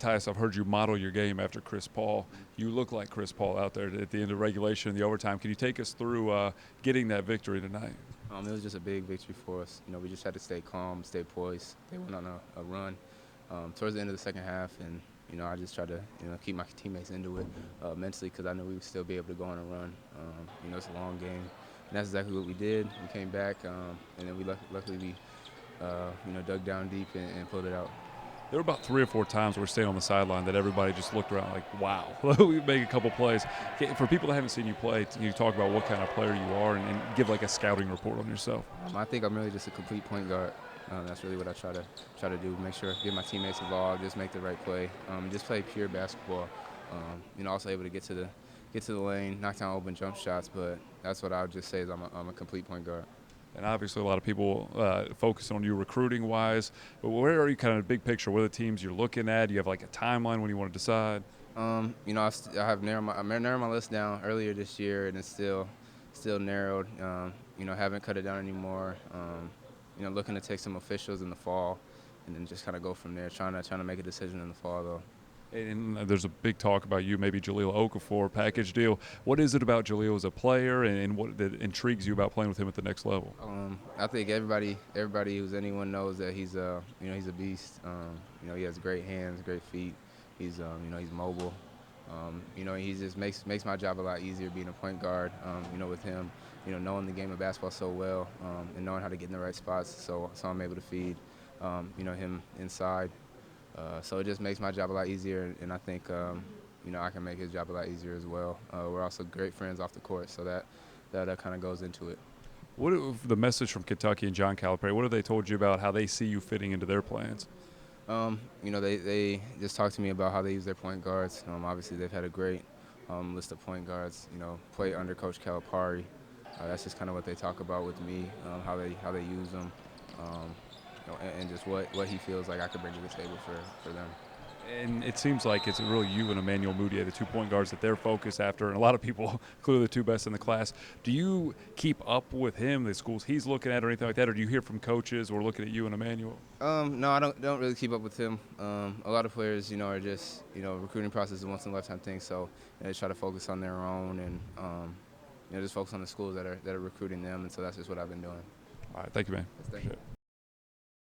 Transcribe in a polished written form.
Tyus, I've heard you model your game after Chris Paul. You look like Chris Paul out there at the end of regulation and the overtime. Can you take us through getting that victory tonight? It was just a big victory for us. We just had to stay calm, stay poised. They went on a run towards the end of the second half, and I just tried to keep my teammates into it mentally because I knew we would still be able to go on a run. It's a long game, and that's exactly what we did. We came back, and then luckily we dug down deep and pulled it out. There were about 3 or 4 times where we're staying on the sideline that everybody just looked around like, wow, we make a couple plays. For people that haven't seen you play, can you talk about what kind of player you are and give like a scouting report on yourself? I think I'm really just a complete point guard. That's really what I try to do. Make sure get my teammates involved, just make the right play, just play pure basketball. Also able to get to the lane, knock down open jump shots. But that's what I would just say is I'm a complete point guard. And obviously, a lot of people focus on you recruiting-wise. But where are you kind of big picture? What are the teams you're looking at? Do you have like a timeline when you want to decide? I have narrowed my list down earlier this year, and it's still narrowed. Haven't cut it down anymore. Looking to take some officials in the fall, and then just kind of go from there. Trying to make a decision in the fall, though. And there's a big talk about you, maybe Jahlil Okafor package deal. What is it about Jahlil as a player, and what that intrigues you about playing with him at the next level? I think everybody anyone knows that he's he's a beast. He has great hands, great feet. He's he's mobile. He just makes my job a lot easier being a point guard. With him, knowing the game of basketball so well, and knowing how to get in the right spots, so I'm able to feed, him inside. So it just makes my job a lot easier, and I think I can make his job a lot easier as well. We're also great friends off the court, so that kind of goes into it. What the message from Kentucky and John Calipari? What have they told you about how they see you fitting into their plans? They just talked to me about how they use their point guards. Obviously, they've had a great list of point guards. Play under Coach Calipari. That's just kind of what they talk about with me, how they use them. And just what he feels like I could bring to the table for them. And it seems like it's really you and Emmanuel Mudiay, the 2 point guards that they're focused after, and a lot of people, clearly the 2 best in the class. Do you keep up with him, the schools he's looking at or anything like that, or do you hear from coaches or looking at you and Emmanuel? No, I don't really keep up with him. A lot of players, are just, recruiting process is a once-in-a-lifetime thing, so they try to focus on their own and, just focus on the schools that are recruiting them, and so that's just what I've been doing. All right, thank you, man. Thank you.